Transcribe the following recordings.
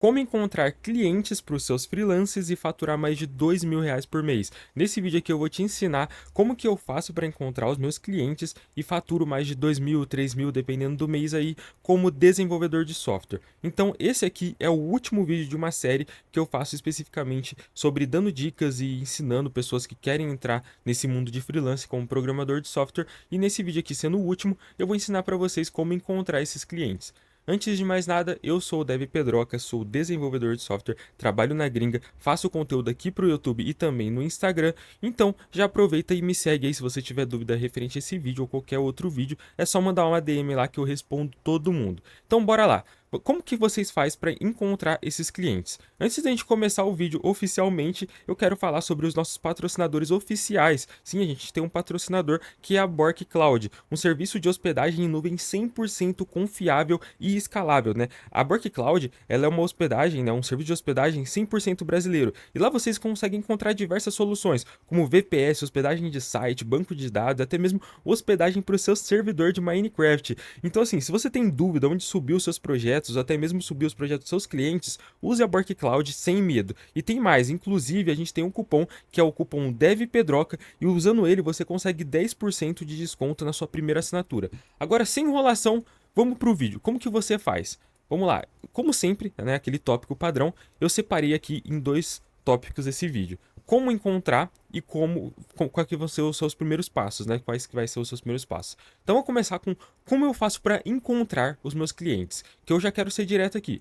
Como encontrar clientes para os seus freelances e faturar mais de R$ 2.000 por mês. Nesse vídeo aqui eu vou te ensinar como que eu faço para encontrar os meus clientes e faturo mais de 2.000, 3.000, dependendo do mês aí, como desenvolvedor de software. Então esse aqui é o último vídeo de uma série que eu faço especificamente sobre dando dicas e ensinando pessoas que querem entrar nesse mundo de freelance como programador de software. E nesse vídeo aqui, sendo o último, eu vou ensinar para vocês como encontrar esses clientes. Antes de mais nada, eu sou o Dev Pedroca, sou desenvolvedor de software, trabalho na gringa, faço conteúdo aqui pro YouTube e também no Instagram, então já aproveita e me segue aí se você tiver dúvida referente a esse vídeo ou qualquer outro vídeo, é só mandar uma DM lá que eu respondo todo mundo. Então bora lá! Como que vocês fazem para encontrar esses clientes? Antes da gente começar o vídeo oficialmente, eu quero falar sobre os nossos patrocinadores oficiais. Sim, a gente tem um patrocinador que é a Bork Cloud, um serviço de hospedagem em nuvem 100% confiável e escalável, né? A Bork Cloud, ela é uma hospedagem, né, um serviço de hospedagem 100% brasileiro. E lá vocês conseguem encontrar diversas soluções, como VPS, hospedagem de site, banco de dados, até mesmo hospedagem para o seu servidor de Minecraft. Então assim, se você tem dúvida onde subir os seus projetos, ou até mesmo subir os projetos dos seus clientes, use a Bork Cloud sem medo. E tem mais, inclusive a gente tem um cupom que é o cupom DEVPEDROCA e usando ele você consegue 10% de desconto na sua primeira assinatura. Agora, sem enrolação, vamos pro vídeo. Como que você faz? Vamos lá. Como sempre, né, aquele tópico padrão, eu separei aqui em dois tópicos esse vídeo. Como encontrar e qual que vão ser os seus primeiros passos, né? Quais que vai ser os seus primeiros passos. Então, vou começar com como eu faço para encontrar os meus clientes, que eu já quero ser direto aqui.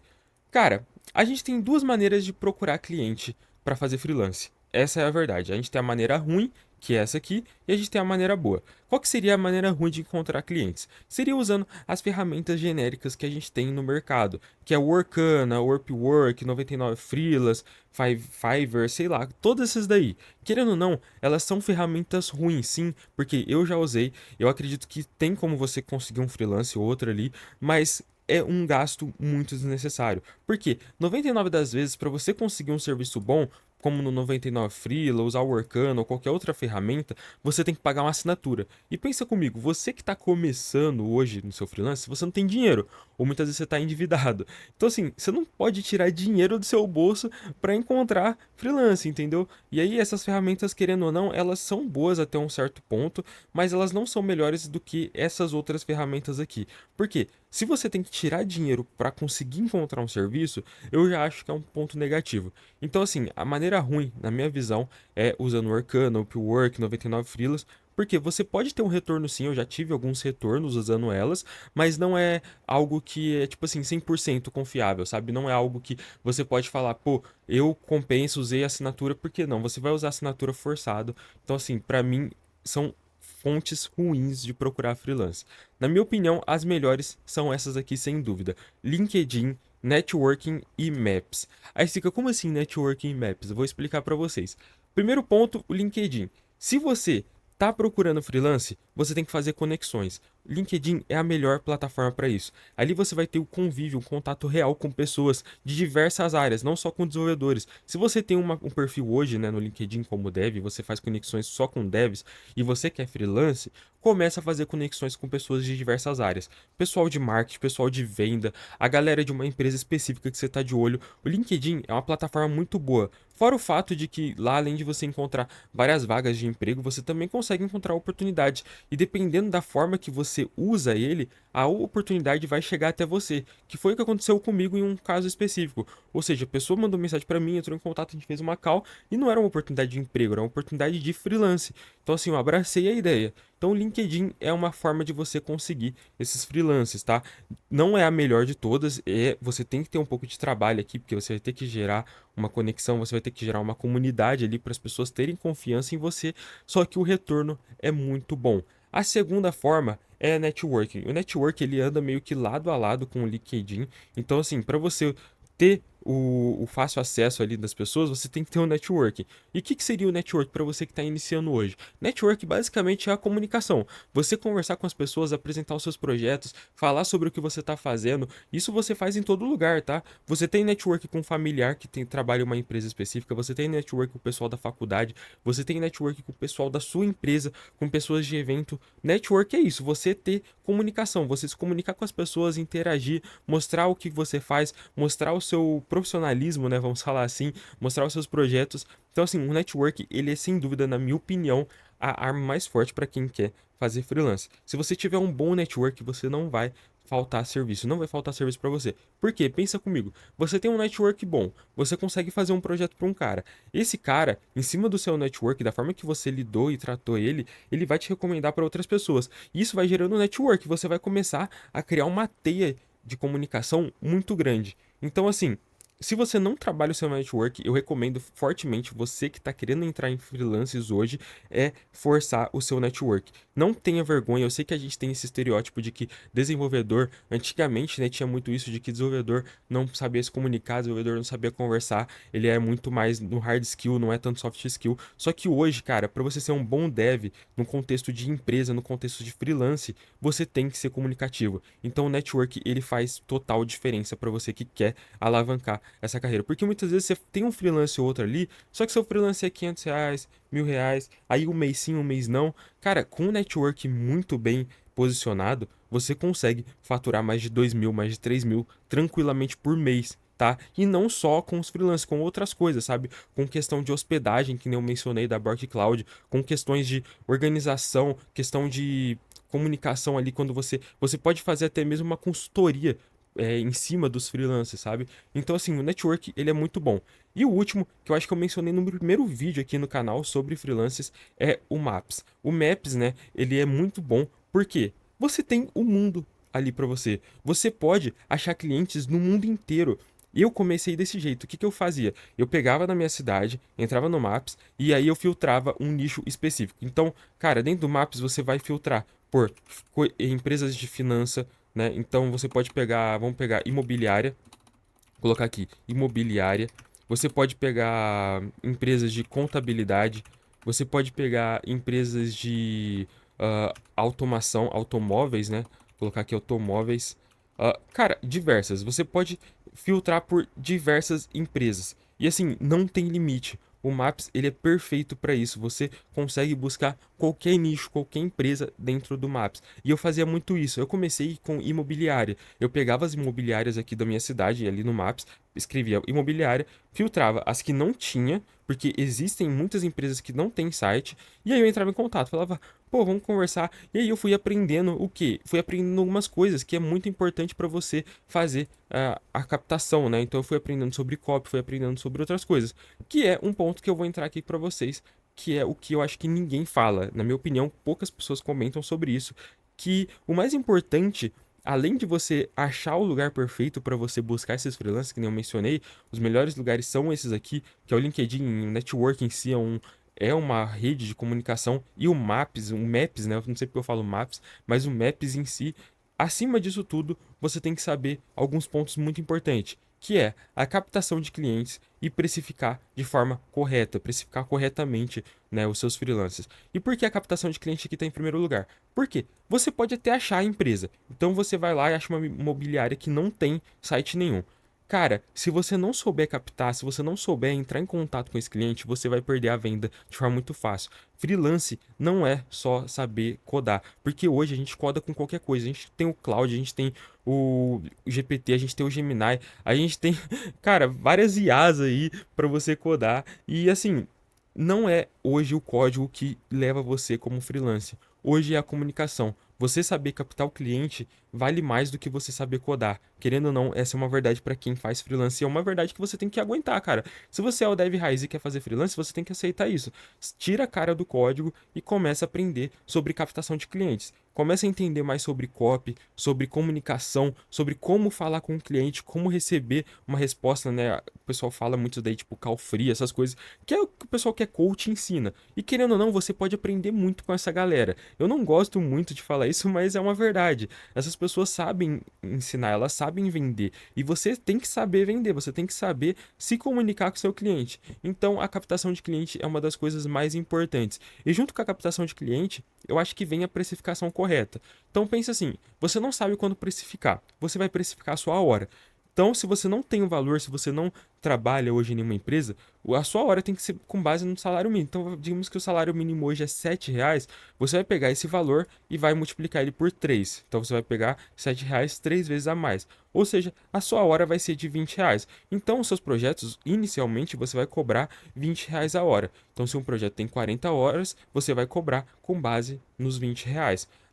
Cara, a gente tem duas maneiras de procurar cliente para fazer freelance. Essa é a verdade. A gente tem a maneira ruim, que é essa aqui, e a gente tem a maneira boa. Qual que seria a maneira ruim de encontrar clientes? Seria usando as ferramentas genéricas que a gente tem no mercado, que é o Workana, Upwork, 99 Freelas, Fiverr, sei lá, todas essas daí. Querendo ou não, elas são ferramentas ruins, sim, porque eu já usei, eu acredito que tem como você conseguir um freelance ou outro ali, mas é um gasto muito desnecessário. Porque 99 das vezes, para você conseguir um serviço bom, como no 99 Freela, usar o Workana ou qualquer outra ferramenta, você tem que pagar uma assinatura. E pensa comigo, você que está começando hoje no seu freelance, você não tem dinheiro, ou muitas vezes você está endividado. Então assim, você não pode tirar dinheiro do seu bolso para encontrar freelance, entendeu? E aí essas ferramentas, querendo ou não, elas são boas até um certo ponto, mas elas não são melhores do que essas outras ferramentas aqui. Por quê? Se você tem que tirar dinheiro para conseguir encontrar um serviço, eu já acho que é um ponto negativo. Então, assim, a maneira ruim, na minha visão, é usando o Workana, Upwork, 99 Freelas, porque você pode ter um retorno sim, eu já tive alguns retornos usando elas, mas não é algo que é, tipo assim, 100% confiável, sabe? Não é algo que você pode falar, pô, eu compenso, usei a assinatura, por que não? Você vai usar a assinatura forçado. Então, assim, para mim, são fontes ruins de procurar freelance. Na minha opinião, as melhores são essas aqui, sem dúvida: LinkedIn, Networking e Maps. Aí você fica, como assim Networking e Maps? Eu vou explicar para vocês. Primeiro ponto, o LinkedIn. Se você tá procurando freelance, você tem que fazer conexões. LinkedIn é a melhor plataforma para isso. Ali você vai ter o convívio, um contato real com pessoas de diversas áreas, não só com desenvolvedores. Se você tem um perfil hoje, né, no LinkedIn como dev, você faz conexões só com devs e você quer freelance, começa a fazer conexões com pessoas de diversas áreas. Pessoal de marketing, pessoal de venda, a galera de uma empresa específica que você está de olho. O LinkedIn é uma plataforma muito boa. Fora o fato de que lá, além de você encontrar várias vagas de emprego, você também consegue encontrar oportunidade. E dependendo da forma que você usa ele, a oportunidade vai chegar até você. Que foi o que aconteceu comigo em um caso específico. Ou seja, a pessoa mandou mensagem para mim, entrou em contato, a gente fez uma call e não era uma oportunidade de emprego, era uma oportunidade de freelance. Então assim, eu abracei a ideia. Então o LinkedIn é uma forma de você conseguir esses freelances, tá? Não é a melhor de todas, você tem que ter um pouco de trabalho aqui, porque você vai ter que gerar uma conexão, você vai ter que gerar uma comunidade ali para as pessoas terem confiança em você, só que o retorno é muito bom. A segunda forma é networking. O network ele anda meio que lado a lado com o LinkedIn. Então, assim, para você ter o fácil acesso ali das pessoas, você tem que ter um networking. E o que seria o network para você que está iniciando hoje? Network basicamente é a comunicação. Você conversar com as pessoas, apresentar os seus projetos, falar sobre o que você está fazendo. Isso você faz em todo lugar, tá? Você tem network com um familiar que trabalha em uma empresa específica, você tem network com o pessoal da faculdade, você tem network com o pessoal da sua empresa, com pessoas de evento. Network é isso, você ter comunicação, você se comunicar com as pessoas, interagir, mostrar o que você faz, mostrar o seu profissionalismo, né, vamos falar assim, mostrar os seus projetos. Então, assim, o network, ele é sem dúvida, na minha opinião, a arma mais forte para quem quer fazer freelance. Se você tiver um bom network, você não vai faltar serviço, não vai faltar serviço para você. Por quê? Pensa comigo. Você tem um network bom, você consegue fazer um projeto para um cara. Esse cara, em cima do seu network, da forma que você lidou e tratou ele, ele vai te recomendar para outras pessoas. Isso vai gerando network, você vai começar a criar uma teia de comunicação muito grande. Então, assim, se você não trabalha o seu network, eu recomendo fortemente você que está querendo entrar em freelances hoje é forçar o seu network. Não tenha vergonha, eu sei que a gente tem esse estereótipo de que desenvolvedor, antigamente, né, tinha muito isso de que desenvolvedor não sabia se comunicar, desenvolvedor não sabia conversar, ele é muito mais no hard skill, não é tanto soft skill. Só que hoje, cara, para você ser um bom dev, no contexto de empresa, no contexto de freelance, você tem que ser comunicativo. Então o network, ele faz total diferença para você que quer alavancar essa carreira. Porque muitas vezes você tem um freelance ou outro ali, só que seu freelance é R$ 500, R$ 1.000, aí um mês sim, um mês não. Cara, com um network muito bem posicionado, você consegue faturar mais de 2.000, mais de 3.000 tranquilamente por mês. Tá? E não só com os freelancers, com outras coisas, sabe? Com questão de hospedagem, que nem eu mencionei da Bork Cloud, com questões de organização, questão de comunicação ali, quando você pode fazer até mesmo uma consultoria em cima dos freelancers, sabe? Então, assim, o network, ele é muito bom. E o último, que eu acho que eu mencionei no primeiro vídeo aqui no canal sobre freelancers, é o Maps. O Maps, né, ele é muito bom, porque você tem o mundo ali para você. Você pode achar clientes no mundo inteiro. Eu comecei desse jeito. O que que eu fazia? Eu pegava na minha cidade, entrava no Maps e aí eu filtrava um nicho específico. Então, cara, dentro do Maps você vai filtrar por empresas de finança, né? Então você pode pegar, vamos pegar imobiliária, colocar aqui, imobiliária. Você pode pegar empresas de contabilidade, você pode pegar empresas de automação, automóveis, né? Colocar aqui automóveis. Cara, diversas. Você pode filtrar por diversas empresas. E assim, não tem limite. O Maps, ele é perfeito para isso. Você consegue buscar qualquer nicho, qualquer empresa dentro do Maps. E eu fazia muito isso. Eu comecei com imobiliária. Eu pegava as imobiliárias aqui da minha cidade, ali no Maps, escrevia imobiliária, filtrava as que não tinha, porque existem muitas empresas que não têm site, e aí eu entrava em contato, falava, pô, vamos conversar. E aí eu fui aprendendo o quê? Fui aprendendo algumas coisas que é muito importante para você fazer a captação, né? Então eu fui aprendendo sobre copy, fui aprendendo sobre outras coisas, que é um ponto que eu vou entrar aqui para vocês, que é o que eu acho que ninguém fala. Na minha opinião, poucas pessoas comentam sobre isso, que o mais importante, além de você achar o lugar perfeito para você buscar esses freelancers, que nem eu mencionei, os melhores lugares são esses aqui, que é o LinkedIn, o network em si é uma rede de comunicação, e o Maps, né? Eu não sei porque eu falo Maps, mas o Maps em si, acima disso tudo, você tem que saber alguns pontos muito importantes, que é a captação de clientes e precificar de forma correta, precificar corretamente, né, os seus freelancers. E por que a captação de cliente aqui está em primeiro lugar? Por quê? Você pode até achar a empresa. Então você vai lá e acha uma imobiliária que não tem site nenhum. Cara, se você não souber captar, se você não souber entrar em contato com esse cliente, você vai perder a venda de forma muito fácil. Freelance não é só saber codar, porque hoje a gente coda com qualquer coisa. A gente tem o Cloud, a gente tem o GPT, a gente tem o Gemini, a gente tem, cara, várias IAs aí para você codar. E assim, não é hoje o código que leva você como freelancer. Hoje é a comunicação. Você saber captar o cliente vale mais do que você saber codar. Querendo ou não, essa é uma verdade para quem faz freelance e é uma verdade que você tem que aguentar, cara. Se você é o dev raiz e quer fazer freelance, você tem que aceitar isso. Tira a cara do código e começa a aprender sobre captação de clientes. Começa a entender mais sobre copy, sobre comunicação, sobre como falar com o cliente, como receber uma resposta, né? O pessoal fala muito daí, tipo, call free, essas coisas, que é o que o pessoal que é coach ensina. E querendo ou não, você pode aprender muito com essa galera. Eu não gosto muito de falar isso, mas é uma verdade. Essas pessoas sabem ensinar, elas sabem vender. E você tem que saber vender, você tem que saber se comunicar com o seu cliente. Então, a captação de cliente é uma das coisas mais importantes. E junto com a captação de cliente, eu acho que vem a precificação correta. Então, pense assim, você não sabe quando precificar, você vai precificar a sua hora. Então, se você não tem o valor, se você não trabalha hoje em nenhuma empresa, a sua hora tem que ser com base no salário mínimo. Então, digamos que o salário mínimo hoje é R$ 7, você vai pegar esse valor e vai multiplicar ele por 3. Então, você vai pegar R$ 7 3 vezes a mais. ou seja, a sua hora vai ser de R$ 20. Então, os seus projetos, inicialmente, você vai cobrar R$ 20 a hora. Então, se um projeto tem 40 horas, você vai cobrar com base nos R$ 20.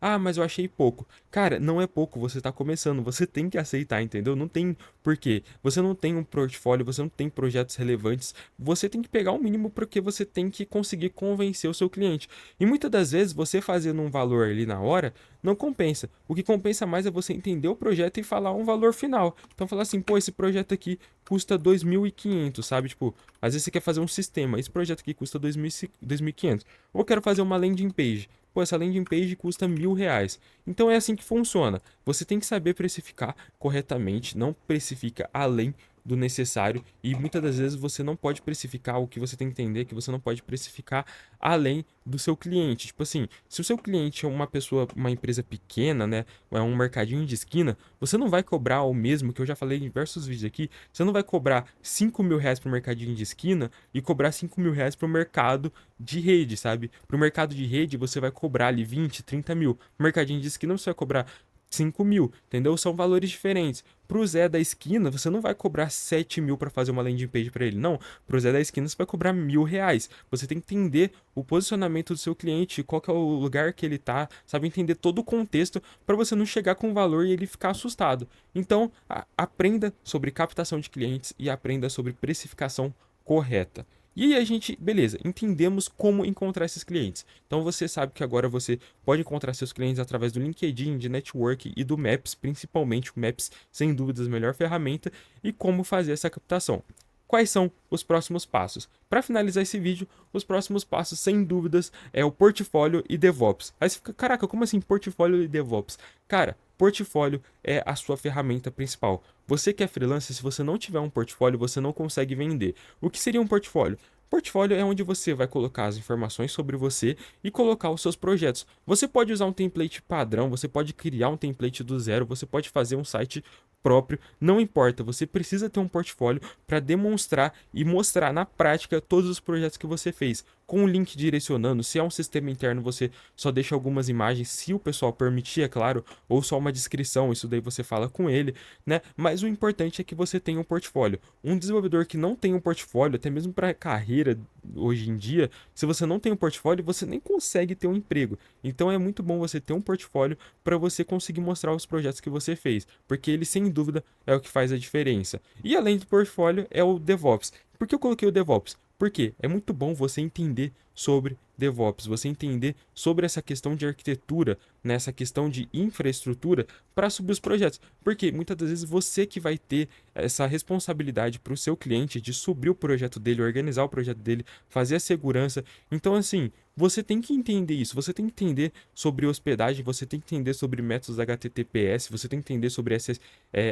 Ah, mas eu achei pouco. Cara, não é pouco, você está começando, você tem que aceitar, entendeu? Não tem porquê. Você não tem um portfólio, você não tem projetos relevantes, você tem que pegar o mínimo porque você tem que conseguir convencer o seu cliente. E muitas das vezes, você fazendo um valor ali na hora, não compensa. O que compensa mais é você entender o projeto e falar um valor final. Então, falar assim, pô, esse projeto aqui custa 2.500, sabe? Tipo, às vezes você quer fazer um sistema, esse projeto aqui custa 2.500. Ou eu quero fazer uma landing page. Pô, essa landing page custa R$ 1.000. Então é assim que funciona. Você tem que saber precificar corretamente, não precifica além do necessário e muitas das vezes você não pode precificar, o que você tem que entender é que você não pode precificar além do seu cliente. Tipo assim, se o seu cliente é uma pessoa, uma empresa pequena, né, é um mercadinho de esquina, você não vai cobrar o mesmo, que eu já falei em diversos vídeos aqui, você não vai cobrar R$ 5.000 para o mercadinho de esquina e cobrar R$ 5.000 para o mercado de rede, sabe? Para o mercado de rede você vai cobrar ali 20, 30 mil. No mercadinho de esquina você vai cobrar 5.000, entendeu? São valores diferentes. Pro Zé da esquina, você não vai cobrar 7.000 para fazer uma landing page para ele, não. Pro Zé da esquina, você vai cobrar R$ 1.000. Você tem que entender o posicionamento do seu cliente, qual que é o lugar que ele tá, sabe? Entender todo o contexto para você não chegar com o valor e ele ficar assustado. Então, aprenda sobre captação de clientes e aprenda sobre precificação correta. E aí a gente, beleza, entendemos como encontrar esses clientes. Então você sabe que agora você pode encontrar seus clientes através do LinkedIn, de Network e do Maps, principalmente o Maps, sem dúvidas, a melhor ferramenta, e como fazer essa captação. Quais são os próximos passos? Para finalizar esse vídeo, os próximos passos, sem dúvidas, é o portfólio e DevOps. Aí você fica, caraca, como assim portfólio e DevOps? Cara, portfólio é a sua ferramenta principal. Você que é freelancer, se você não tiver um portfólio, você não consegue vender. O que seria um portfólio? Portfólio é onde você vai colocar as informações sobre você e colocar os seus projetos. Você pode usar um template padrão, você pode criar um template do zero, você pode fazer um site próprio, não importa, você precisa ter um portfólio para demonstrar e mostrar na prática todos os projetos que você fez, com o link direcionando. Se é um sistema interno, você só deixa algumas imagens, se o pessoal permitir, é claro, ou só uma descrição, isso daí você fala com ele, né? Mas o importante é que você tenha um portfólio. Um desenvolvedor que não tem um portfólio, até mesmo para carreira hoje em dia, se você não tem um portfólio, você nem consegue ter um emprego. Então é muito bom você ter um portfólio para você conseguir mostrar os projetos que você fez, porque ele sem dúvida é o que faz a diferença. E além do portfólio é o DevOps. Por que eu coloquei o DevOps? Porque é muito bom você entender sobre DevOps, você entender sobre essa questão de arquitetura, nessa questão de infraestrutura para subir os projetos. Porque muitas das vezes você que vai ter essa responsabilidade para o seu cliente de subir o projeto dele, organizar o projeto dele, fazer a segurança. Então, assim, você tem que entender isso, você tem que entender sobre hospedagem, você tem que entender sobre métodos HTTPS, você tem que entender sobre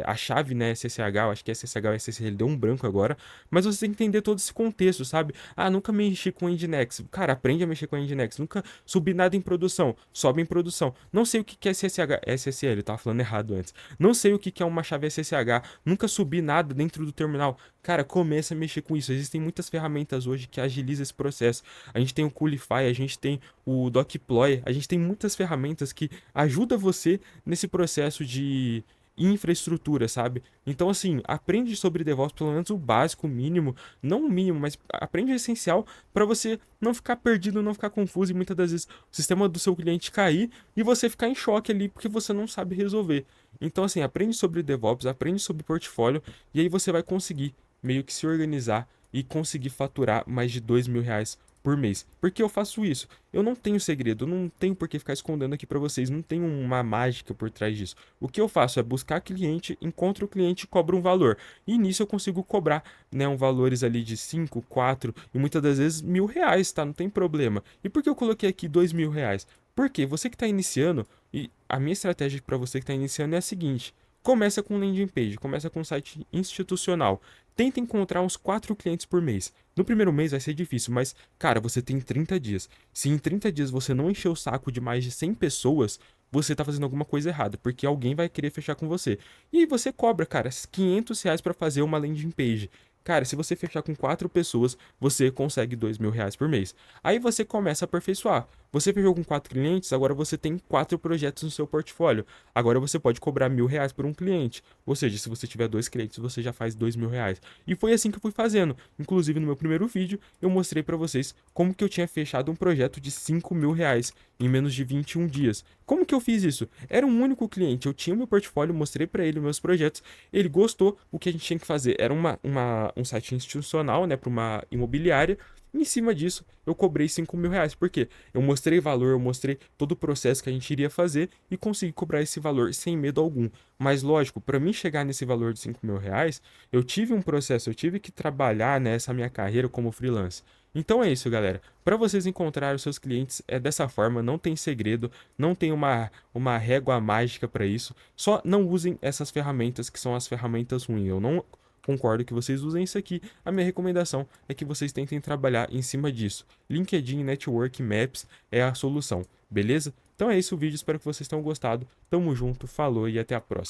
a chave, né, SSH, eu acho que é SSH ou SSL, deu um branco agora, mas você tem que entender todo esse contexto, sabe? Ah, nunca mexi com Nginx. Cara, aprende a mexer com Nginx. Nunca subi nada em produção. Sobe em produção. Não sei o que é SSH, SSL, tava falando errado antes. Não sei o que é uma chave SSH. Nunca subi nada dentro do terminal. Cara, começa a mexer com isso. Existem muitas ferramentas hoje que agilizam esse processo. A gente tem o Coolify, a gente tem o Docploy, a gente tem muitas ferramentas que ajudam você nesse processo de infraestrutura, sabe? Então, assim, aprende sobre DevOps, pelo menos o básico, o mínimo, não o mínimo, mas aprende o essencial para você não ficar perdido, não ficar confuso e muitas das vezes o sistema do seu cliente cair e você ficar em choque ali porque você não sabe resolver. Então, assim, aprende sobre DevOps, aprende sobre portfólio e aí você vai conseguir meio que se organizar e conseguir faturar mais de R$ 2.000 por mês. Por que eu faço isso? Eu não tenho segredo, eu não tenho por que ficar escondendo aqui para vocês, não tem uma mágica por trás disso. O que eu faço é buscar cliente, encontro o cliente e cobro um valor. E nisso eu consigo cobrar, né, valores ali de 5, 4 e muitas das vezes R$ 1.000, tá? Não tem problema. E por que eu coloquei aqui R$ 2.000? Porque você que está iniciando, e a minha estratégia para você que está iniciando é a seguinte: começa com landing page, começa com um site institucional. Tenta encontrar uns 4 clientes por mês. No primeiro mês vai ser difícil, mas, cara, você tem 30 dias. Se em 30 dias você não encher o saco de mais de 100 pessoas, você tá fazendo alguma coisa errada, porque alguém vai querer fechar com você. E aí você cobra, cara, R$ 500 para fazer uma landing page. Cara, se você fechar com 4 pessoas, você consegue R$ 2.000 por mês. Aí você começa a aperfeiçoar. Você fechou com 4 clientes, agora você tem 4 projetos no seu portfólio. Agora você pode cobrar R$ 1.000 por um cliente. Ou seja, se você tiver 2 clientes, você já faz R$ 2.000. E foi assim que eu fui fazendo. Inclusive, no meu primeiro vídeo, eu mostrei para vocês como que eu tinha fechado um projeto de R$ 5.000 em menos de 21 dias. Como que eu fiz isso? Era um único cliente, eu tinha o meu portfólio, mostrei para ele meus projetos, ele gostou, o que a gente tinha que fazer era um site institucional, né, para uma imobiliária. Em cima disso, eu cobrei R$ 5.000. Por quê? Eu mostrei valor, eu mostrei todo o processo que a gente iria fazer e consegui cobrar esse valor sem medo algum. Mas lógico, para mim chegar nesse valor de R$ 5.000, eu tive um processo, eu tive que trabalhar nessa minha carreira como freelance. Então é isso, galera. Para vocês encontrarem os seus clientes é dessa forma, não tem segredo, não tem uma régua mágica para isso. Só não usem essas ferramentas que são as ferramentas ruins. Eu não concordo que vocês usem isso aqui. A minha recomendação é que vocês tentem trabalhar em cima disso. LinkedIn, Network, Maps é a solução, beleza? Então é isso o vídeo, espero que vocês tenham gostado. Tamo junto, falou e até a próxima.